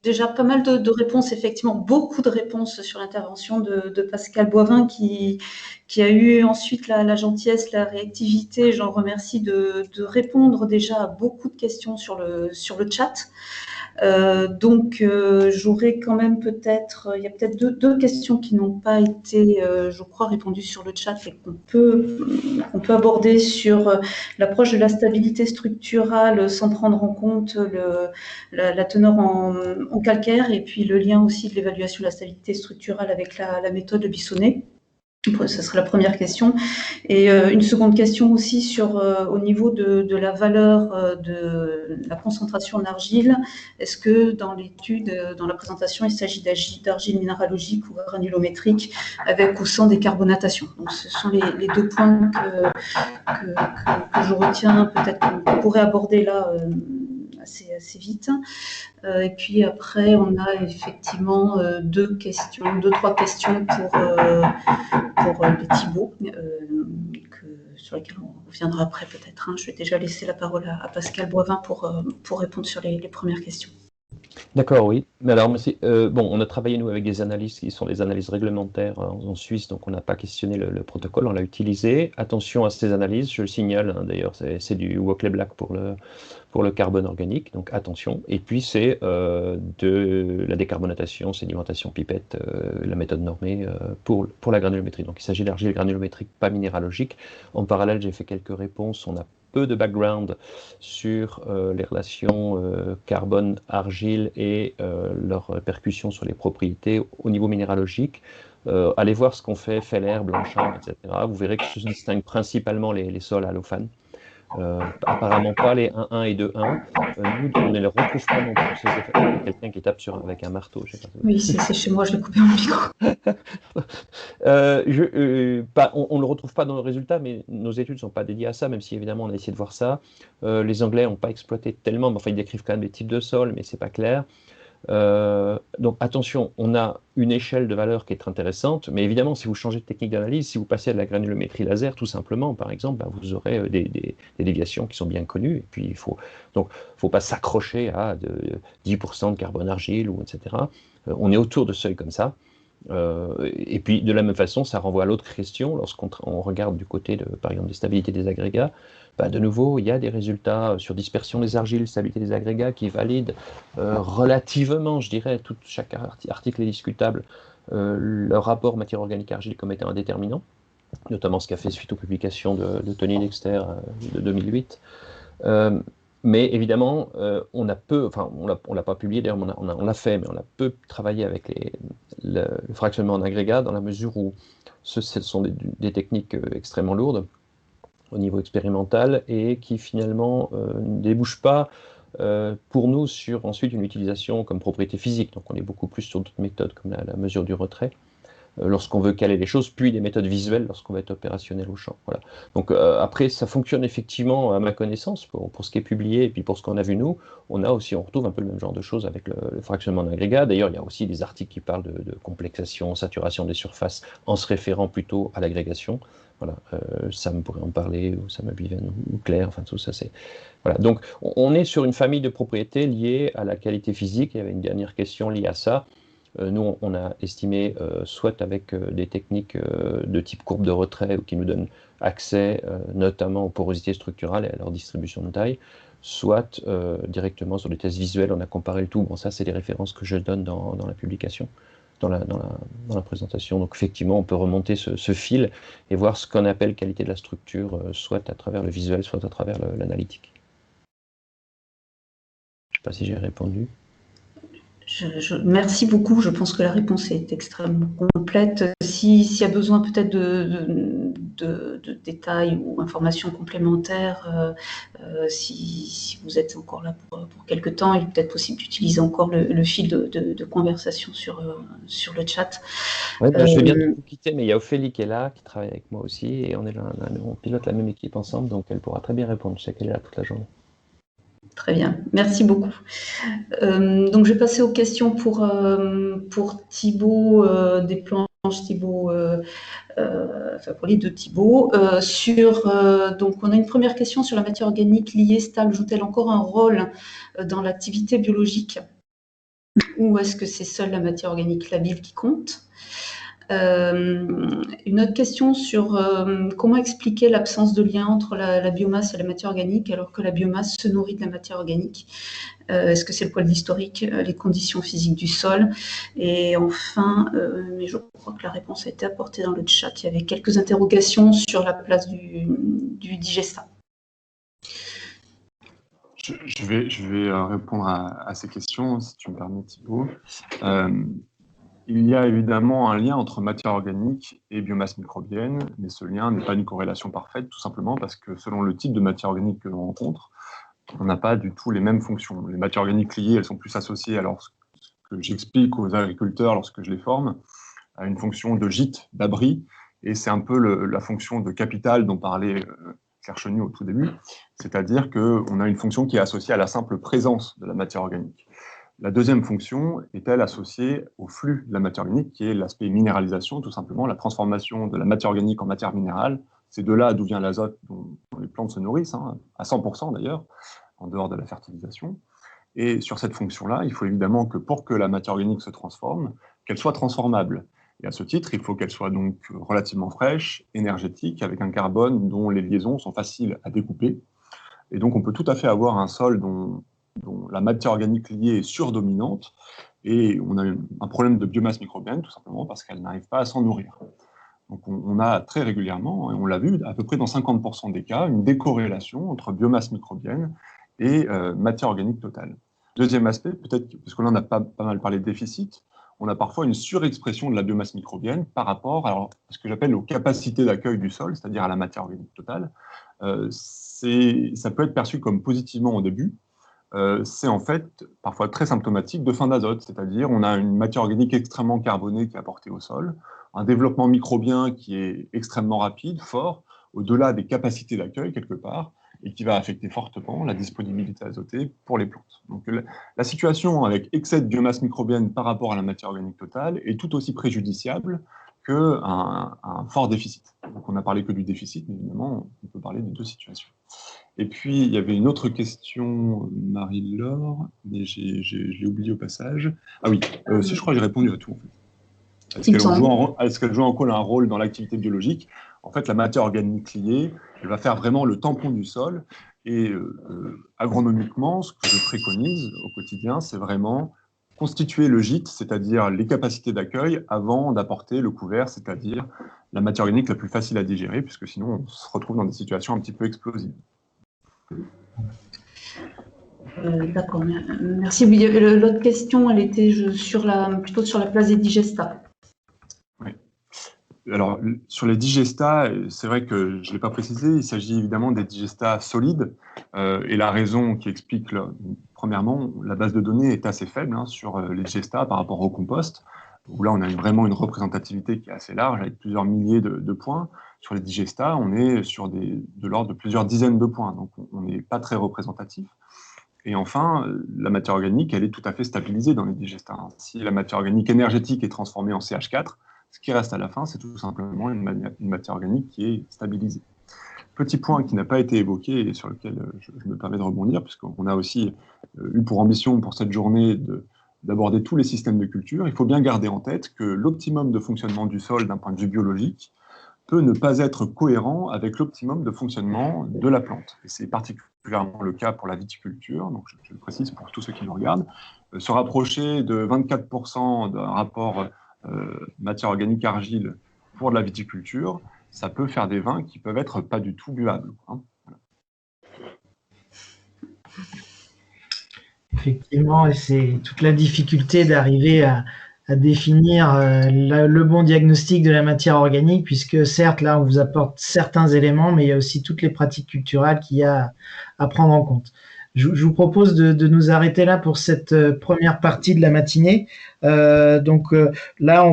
déjà pas mal de réponses, effectivement, beaucoup de réponses sur l'intervention de Pascal Boivin qui a eu ensuite la gentillesse, la réactivité, j'en remercie, de répondre déjà à beaucoup de questions sur le chat. Donc, j'aurais quand même il y a peut-être deux questions qui n'ont pas été, je crois, répondues sur le chat et qu'on peut aborder sur l'approche de la stabilité structurale sans prendre en compte la teneur en calcaire et puis le lien aussi de l'évaluation de la stabilité structurale avec la méthode de Bissonnet. Ce serait la première question. Et une seconde question aussi sur au niveau de la valeur de la concentration en argile. Est-ce que dans l'étude, dans la présentation, il s'agit d'argile minéralogique ou granulométrique avec ou sans décarbonatation? Donc ce sont les deux points que je retiens, peut-être qu'on pourrait aborder là assez vite. Et puis après, on a effectivement trois questions pour les Thibaut, sur lesquels on reviendra après peut-être. Je vais déjà laisser la parole à Pascal Boivin pour répondre sur les premières questions. D'accord, oui. Mais alors, bon, on a travaillé, nous, avec des analyses qui sont des analyses réglementaires en Suisse, donc on n'a pas questionné le protocole, on l'a utilisé. Attention à ces analyses, je le signale, d'ailleurs, c'est du Walkley Black pour le carbone organique, donc attention. Et puis, c'est de la décarbonatation, sédimentation pipette, la méthode normée pour la granulométrie. Donc, il s'agit d'argile granulométrique, pas minéralogique. En parallèle, j'ai fait quelques réponses. On a peu de background sur les relations carbone-argile et leurs répercussions sur les propriétés au niveau minéralogique. Allez voir ce qu'ont fait Feller, Blanchard, etc. Vous verrez que se distinguent principalement les sols allophanes. Apparemment pas les 1,1 et 2,1. Nous, on ne les retrouve pas non plus, ces effets. Il y a quelqu'un qui tape avec un marteau. Je sais pas. Oui, c'est chez moi, je l'ai coupé en micro. On ne le retrouve pas dans le résultat, mais nos études ne sont pas dédiées à ça, même si évidemment on a essayé de voir ça. Les Anglais n'ont pas exploité tellement, mais enfin ils décrivent quand même des types de sols, mais c'est pas clair. Donc attention, on a une échelle de valeur qui est intéressante, mais évidemment, si vous changez de technique d'analyse, si vous passez à de la granulométrie laser, tout simplement, par exemple, vous aurez des déviations qui sont bien connues, et puis donc, faut pas s'accrocher à 10% de carbone argile, ou etc. On est autour de seuils comme ça. Et puis, de la même façon, ça renvoie à l'autre question, lorsqu'on regarde du côté, par exemple, des stabilités des agrégats, de nouveau, il y a des résultats sur dispersion des argiles, stabilité des agrégats qui valident relativement, je dirais, chaque article est discutable, leur rapport matière organique argile comme étant un déterminant, notamment ce qu'a fait suite aux publications de Tony Dexter de 2008. Mais évidemment, on l'a pas publié, d'ailleurs on l'a fait, mais on a peu travaillé avec le fractionnement en agrégat, dans la mesure où ce sont des techniques extrêmement lourdes au niveau expérimental et qui finalement ne débouchent pas pour nous sur ensuite une utilisation comme propriété physique. Donc on est beaucoup plus sur d'autres méthodes comme la mesure du retrait lorsqu'on veut caler les choses, puis des méthodes visuelles lorsqu'on va être opérationnel au champ. Voilà. Donc après, ça fonctionne effectivement à ma connaissance pour ce qui est publié et puis pour ce qu'on a vu nous. On retrouve un peu le même genre de choses avec le fractionnement d'agrégat. D'ailleurs, il y a aussi des articles qui parlent de complexation, saturation des surfaces en se référant plutôt à l'agrégation. Voilà, Sam pourrait en parler, ou Sam Abiven, ou Claire, enfin tout ça, c'est... Voilà, donc on est sur une famille de propriétés liées à la qualité physique. Il y avait une dernière question liée à ça. Nous, on a estimé, soit avec des techniques de type courbe de retrait qui nous donnent accès notamment aux porosités structurales et à leur distribution de taille, soit directement sur des tests visuels, on a comparé le tout. Bon, ça, c'est les références que je donne dans la publication, dans la présentation. Donc, effectivement, on peut remonter ce fil et voir ce qu'on appelle qualité de la structure, soit à travers le visuel, soit à travers l'analytique. Je ne sais pas si j'ai répondu. Merci beaucoup. Je pense que la réponse est extrêmement complète. S'il y a besoin peut-être de détails ou informations complémentaires, si vous êtes encore là pour quelque temps, il est peut-être possible d'utiliser encore le fil de conversation sur le chat. Ouais, je vais bientôt vous quitter, mais il y a Ophélie qui est là, qui travaille avec moi aussi, et on pilote la même équipe ensemble, donc elle pourra très bien répondre. Je sais qu'elle est là toute la journée. Très bien, merci beaucoup. Donc je vais passer aux questions pour Thibaut des plans Thibault, enfin pour les deux Thibault, donc on a une première question sur la matière organique liée stable, joue-t-elle encore un rôle dans l'activité biologique, ou est-ce que c'est seule la matière organique labile qui compte? Une autre question sur comment expliquer l'absence de lien entre la biomasse et la matière organique alors que la biomasse se nourrit de la matière organique. Est-ce que c'est le poids de l'historique, les conditions physiques du sol? Et enfin, mais je crois que la réponse a été apportée dans le chat, il y avait quelques interrogations sur la place du digestat. Je vais répondre à ces questions, si tu me permets, Thibault. Il y a évidemment un lien entre matière organique et biomasse microbienne, mais ce lien n'est pas une corrélation parfaite, tout simplement parce que selon le type de matière organique que l'on rencontre, on n'a pas du tout les mêmes fonctions. Les matières organiques liées, elles sont plus associées, alors ce que j'explique aux agriculteurs lorsque je les forme, à une fonction de gîte, d'abri, et c'est un peu la fonction de capital dont parlait Claire Chenu au tout début, c'est-à-dire qu'on a une fonction qui est associée à la simple présence de la matière organique. La deuxième fonction est-elle associée au flux de la matière organique, qui est l'aspect minéralisation, tout simplement, la transformation de la matière organique en matière minérale. C'est de là d'où vient l'azote dont les plantes se nourrissent, hein, à 100% d'ailleurs, en dehors de la fertilisation. Et sur cette fonction-là, il faut évidemment que pour que la matière organique se transforme, qu'elle soit transformable. Et à ce titre, il faut qu'elle soit donc relativement fraîche, énergétique, avec un carbone dont les liaisons sont faciles à découper. Et donc on peut tout à fait avoir un sol dont la matière organique liée est surdominante, et on a un problème de biomasse microbienne, tout simplement parce qu'elle n'arrive pas à s'en nourrir. Donc on a très régulièrement, et on l'a vu à peu près dans 50% des cas, une décorrélation entre biomasse microbienne et matière organique totale. Deuxième aspect, peut-être, parce que là on a pas mal parlé de déficit, on a parfois une surexpression de la biomasse microbienne par rapport à ce que j'appelle aux capacités d'accueil du sol, c'est-à-dire à la matière organique totale. Ça peut être perçu comme positivement au début. C'est en fait parfois très symptomatique de fin d'azote, c'est-à-dire on a une matière organique extrêmement carbonée qui est apportée au sol, un développement microbien qui est extrêmement rapide, fort, au-delà des capacités d'accueil quelque part, et qui va affecter fortement la disponibilité azotée pour les plantes. Donc la situation avec excès de biomasse microbienne par rapport à la matière organique totale est tout aussi préjudiciable qu'un fort déficit. Donc on n'a parlé que du déficit, mais évidemment on peut parler des deux situations. Et puis, il y avait une autre question, Marie-Laure, mais je l'ai oublié au passage. Ah oui, si je crois que j'ai répondu à tout, en fait. Est-ce qu'elle joue encore un rôle dans l'activité biologique? En fait, la matière organique liée, elle va faire vraiment le tampon du sol. Et agronomiquement, ce que je préconise au quotidien, c'est vraiment constituer le gîte, c'est-à-dire les capacités d'accueil, avant d'apporter le couvert, c'est-à-dire la matière organique la plus facile à digérer, puisque sinon on se retrouve dans des situations un petit peu explosives. D'accord, merci. Oui, l'autre question, elle était plutôt sur la place des digestats. Oui. Alors, sur les digestats, c'est vrai que je ne l'ai pas précisé, il s'agit évidemment des digestats solides, et la raison qui explique, premièrement, la base de données est assez faible sur les digestats par rapport au compost, où là on a vraiment une représentativité qui est assez large, avec plusieurs milliers de points. Sur les digestats, on est sur de l'ordre de plusieurs dizaines de points, donc on n'est pas très représentatif. Et enfin, la matière organique, elle est tout à fait stabilisée dans les digestats. Si la matière organique énergétique est transformée en CH4, ce qui reste à la fin, c'est tout simplement une matière organique qui est stabilisée. Petit point qui n'a pas été évoqué et sur lequel je me permets de rebondir, puisqu'on a aussi eu pour ambition pour cette journée d'aborder tous les systèmes de culture. Il faut bien garder en tête que l'optimum de fonctionnement du sol d'un point de vue biologique peut ne pas être cohérent avec l'optimum de fonctionnement de la plante. Et c'est particulièrement le cas pour la viticulture, donc je le précise pour tous ceux qui nous regardent. Se rapprocher de 24% d'un rapport matière organique argile pour de la viticulture, ça peut faire des vins qui peuvent être pas du tout buvables. Voilà. Effectivement, et c'est toute la difficulté d'arriver à définir le bon diagnostic de la matière organique, puisque certes, là, on vous apporte certains éléments, mais il y a aussi toutes les pratiques culturelles qu'il y a à prendre en compte. Je vous propose de nous arrêter là pour cette première partie de la matinée. Donc là, on